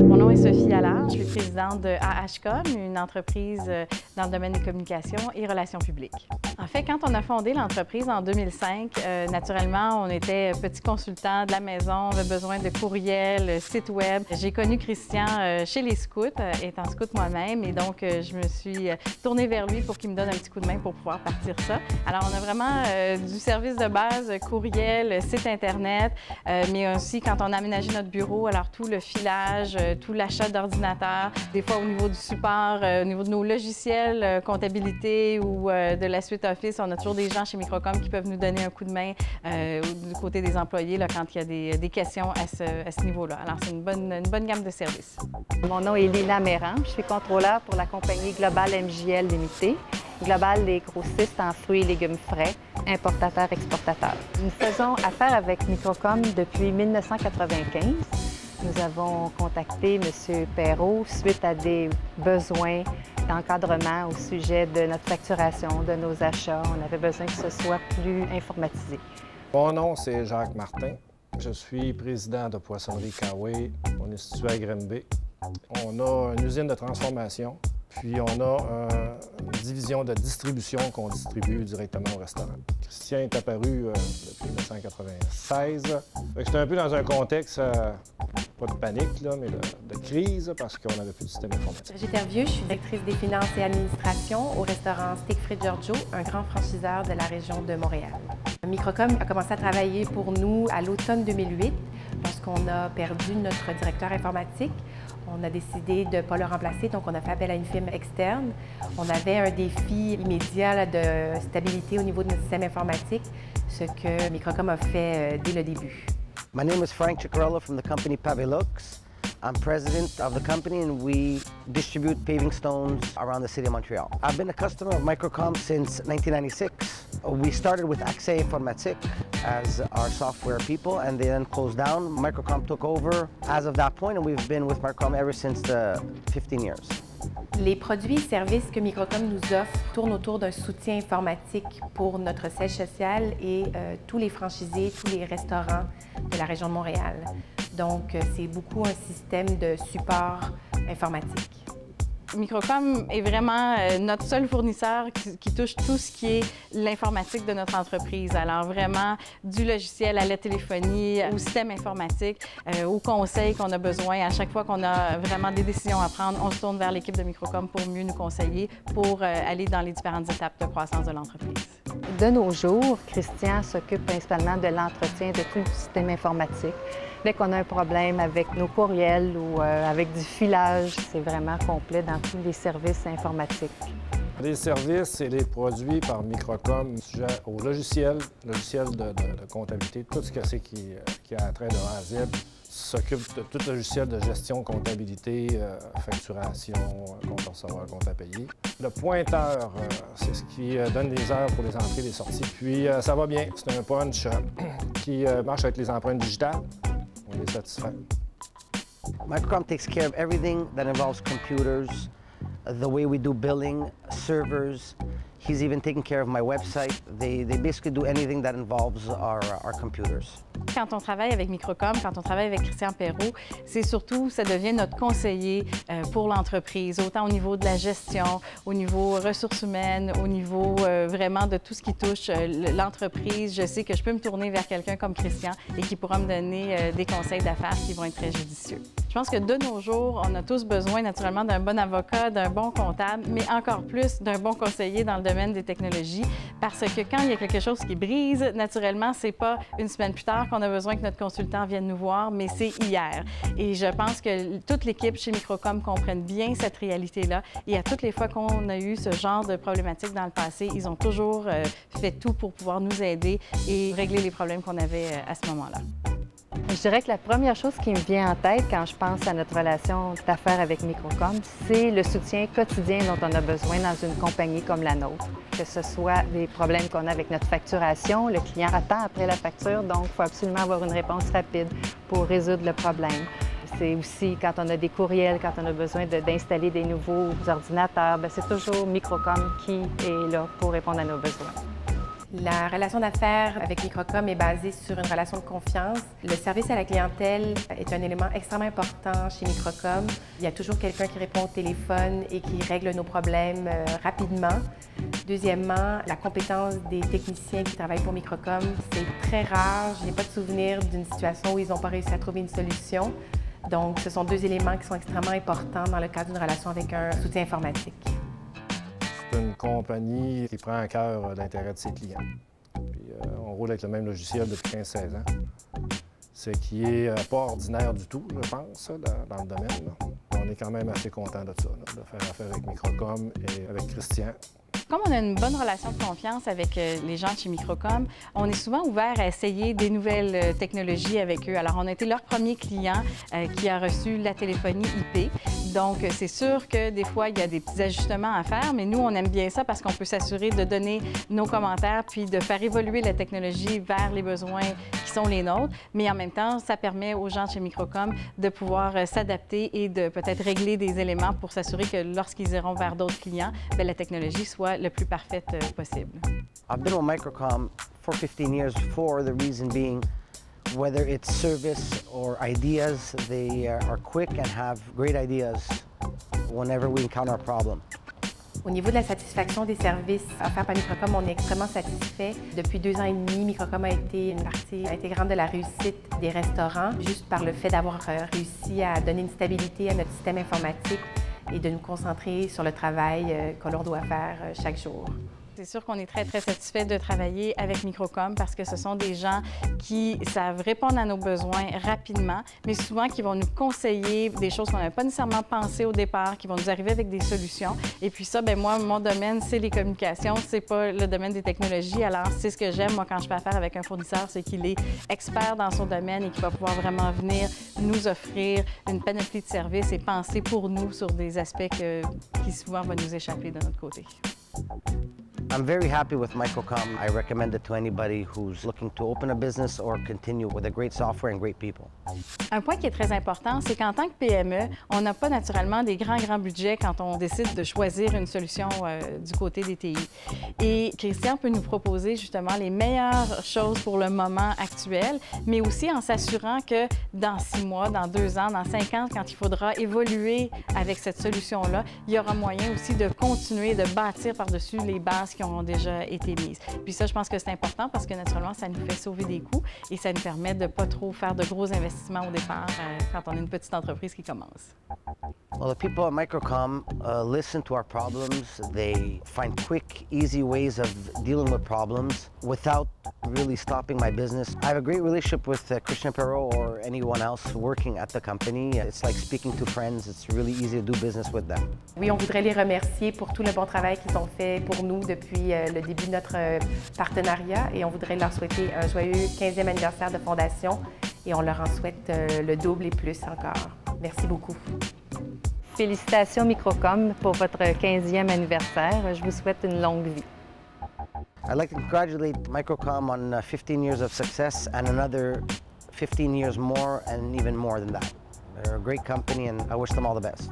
Mon nom est Sophie Allard, je suis présidente de AHCOM, une entreprise dans le domaine des communications et relations publiques. En fait, quand on a fondé l'entreprise en 2005, naturellement, on était petit consultant de la maison, on avait besoin de courriels, site web. J'ai connu Christian chez les scouts, étant scout moi-même, et donc je me suis tournée vers lui pour qu'il me donne un petit coup de main pour pouvoir partir ça. Alors, on a vraiment du service de base, courriel, site Internet, mais aussi quand on a aménagé notre bureau, alors tout le filage, tout l'achat d'ordinateurs, des fois au niveau du support, au niveau de nos logiciels, comptabilité ou de la suite Office, on a toujours des gens chez Microcom qui peuvent nous donner un coup de main du côté des employés là, quand il y a des questions à ce niveau-là. Alors, c'est une bonne gamme de services. Mon nom est Lina Méran, je suis contrôleur pour la compagnie Global MJL Limitée. Global est grossiste en fruits et légumes frais, importateur-exportateur. Nous faisons affaire avec Microcom depuis 1995. Nous avons contacté M. Perrault suite à des besoins d'encadrement au sujet de notre facturation, de nos achats. On avait besoin que ce soit plus informatisé. Mon nom, c'est Jacques Martin. Je suis président de Poissonnerie Cahoué. On est situé à Grimby. On a une usine de transformation, puis on a une division de distribution qu'on distribue directement au restaurant. Christian est apparu depuis 1996. J'étais un peu dans un contexte, pas de panique, là, mais de crise, parce qu'on n'avait plus de système informatique. J'étais Vieux, je suis directrice des finances et administration au restaurant Steak Giorgio, un grand franchiseur de la région de Montréal. Microcom a commencé à travailler pour nous à l'automne 2008, lorsqu'on a perdu notre directeur informatique. On a décidé de ne pas le remplacer, donc on a fait appel à une firme externe. On avait un défi immédiat là, de stabilité au niveau de notre système informatique, ce que Microcom a fait dès le début. My name is Frank Ciccarello from the company Pavelux. I'm president of the company and we distribute paving stones around the city of Montreal. I've been a customer of Microcom since 1996. We started with Accès Informatique as our software people and they then closed down. Microcom took over as of that point and we've been with Microcom ever since the 15 years. Les produits et services que Microcom nous offre tournent autour d'un soutien informatique pour notre siège social et tous les franchisés, tous les restaurants de la région de Montréal. Donc, c'est beaucoup un système de support informatique. Microcom est vraiment notre seul fournisseur qui touche tout ce qui est l'informatique de notre entreprise. Alors vraiment, du logiciel à la téléphonie, au système informatique, aux conseils qu'on a besoin. À chaque fois qu'on a vraiment des décisions à prendre, on se tourne vers l'équipe de Microcom pour mieux nous conseiller, pour aller dans les différentes étapes de croissance de l'entreprise. De nos jours, Christian s'occupe principalement de l'entretien de tout le système informatique. Dès qu'on a un problème avec nos courriels ou avec du filage, c'est vraiment complet dans tous les services informatiques. Les services et les produits par Microcom, sujet au logiciel de comptabilité, tout ce que c'est qui a trait de A à Z, s'occupe de tout le logiciel de gestion, comptabilité, facturation, compte à recevoir, compte à payer. Le pointeur, c'est ce qui donne les heures pour les entrées et les sorties. Puis ça va bien, c'est un punch qui marche avec les empreintes digitales. On est satisfait. Microcom takes care of everything that involves computers, the way we do billing, servers. He's even taking care of my website. They basically do anything that involves our computers. Quand on travaille avec Microcom, quand on travaille avec Christian Perrault, c'est surtout, ça devient notre conseiller pour l'entreprise, autant au niveau de la gestion, au niveau ressources humaines, au niveau vraiment de tout ce qui touche l'entreprise. Je sais que je peux me tourner vers quelqu'un comme Christian et qui pourra me donner des conseils d'affaires qui vont être très judicieux. Je pense que de nos jours, on a tous besoin naturellement d'un bon avocat, d'un bon comptable, mais encore plus d'un bon conseiller dans le domaine des technologies, parce que quand il y a quelque chose qui brise, naturellement, c'est pas une semaine plus tard qu'on a besoin que notre consultant vienne nous voir, mais c'est hier. Et je pense que toute l'équipe chez Microcom comprenne bien cette réalité-là. Et à toutes les fois qu'on a eu ce genre de problématiques dans le passé, ils ont toujours fait tout pour pouvoir nous aider et régler les problèmes qu'on avait à ce moment-là. Je dirais que la première chose qui me vient en tête quand je pense à notre relation d'affaires avec Microcom, c'est le soutien quotidien dont on a besoin dans une compagnie comme la nôtre. Que ce soit des problèmes qu'on a avec notre facturation, le client attend après la facture, donc il faut absolument avoir une réponse rapide pour résoudre le problème. C'est aussi quand on a des courriels, quand on a besoin d'installer des nouveaux ordinateurs, c'est toujours Microcom qui est là pour répondre à nos besoins. La relation d'affaires avec Microcom est basée sur une relation de confiance. Le service à la clientèle est un élément extrêmement important chez Microcom. Il y a toujours quelqu'un qui répond au téléphone et qui règle nos problèmes rapidement. Deuxièmement, la compétence des techniciens qui travaillent pour Microcom, c'est très rare. Je n'ai pas de souvenir d'une situation où ils n'ont pas réussi à trouver une solution. Donc, ce sont deux éléments qui sont extrêmement importants dans le cadre d'une relation avec un soutien informatique. C'est une compagnie qui prend à cœur l'intérêt de ses clients. Puis, on roule avec le même logiciel depuis 15-16 ans. Ce qui n'est pas ordinaire du tout, je pense, dans le domaine. Là. On est quand même assez content de ça, là, de faire affaire avec Microcom et avec Christian. Comme on a une bonne relation de confiance avec les gens de chez Microcom, on est souvent ouvert à essayer des nouvelles technologies avec eux. Alors, on a été leur premier client qui a reçu la téléphonie IP. Donc, c'est sûr que des fois, il y a des petits ajustements à faire, mais nous, on aime bien ça parce qu'on peut s'assurer de donner nos commentaires puis de faire évoluer la technologie vers les besoins qui sont les nôtres. Mais en même temps, ça permet aux gens de chez Microcom de pouvoir s'adapter et de peut-être régler des éléments pour s'assurer que lorsqu'ils iront vers d'autres clients, bien, la technologie soit le plus parfaite possible. I've been with Microcom for 15 years for the reason being whether it's service or ideas, they are quick and have great ideas whenever we encounter a problem. Au niveau de la satisfaction des services offerts par Microcom, on est extrêmement satisfait. Depuis 2 ans et demi, Microcom a été une partie intégrante de la réussite des restaurants, juste par le fait d'avoir réussi à donner une stabilité à notre système informatique et de nous concentrer sur le travail que l'on doit faire chaque jour. C'est sûr qu'on est très, très satisfait de travailler avec Microcom parce que ce sont des gens qui savent répondre à nos besoins rapidement, mais souvent qui vont nous conseiller des choses qu'on n'avait pas nécessairement pensé au départ, qui vont nous arriver avec des solutions. Et puis ça, bien moi, mon domaine, c'est les communications, c'est pas le domaine des technologies. Alors, c'est ce que j'aime, moi, quand je fais affaire avec un fournisseur, c'est qu'il est expert dans son domaine et qu'il va pouvoir vraiment venir nous offrir une panoplie de services et penser pour nous sur des aspects qui souvent vont nous échapper de notre côté. I'm very happy with Microcom. I recommend it to anybody who's looking to open a business or continue with a great software and great people. Un point qui est très important, c'est qu'en tant que PME, on n'a pas naturellement des grands budgets quand on décide de choisir une solution du côté des TI. Et Christian peut nous proposer justement les meilleures choses pour le moment actuel, mais aussi en s'assurant que dans 6 mois, dans 2 ans, dans 5 ans, quand il faudra évoluer avec cette solution-là, il y aura moyen aussi de continuer de bâtir par-dessus les bases qui ont déjà été mises. Puis ça, je pense que c'est important parce que naturellement, ça nous fait sauver des coûts et ça nous permet de ne pas trop faire de gros investissements au départ quand on est une petite entreprise qui commence. Well, the people at Microcom listen to our problems. They find quick, easy ways of dealing with problems without really stopping my business. I have a great relationship with Christian Perrault or anyone else working at the company. It's like speaking to friends. It's really easy to do business with them. Oui, on voudrait les remercier pour tout le bon travail qu'ils ont fait pour nous depuis le début de notre partenariat et on voudrait leur souhaiter un joyeux 15e anniversaire de fondation et on leur en souhaite le double et plus encore. Merci beaucoup. Félicitations Microcom pour votre 15e anniversaire. Je vous souhaite une longue vie. I'd like to congratulate Microcom on 15 years of success and another 15 years more and even more than that. They're a great company and I wish them all the best.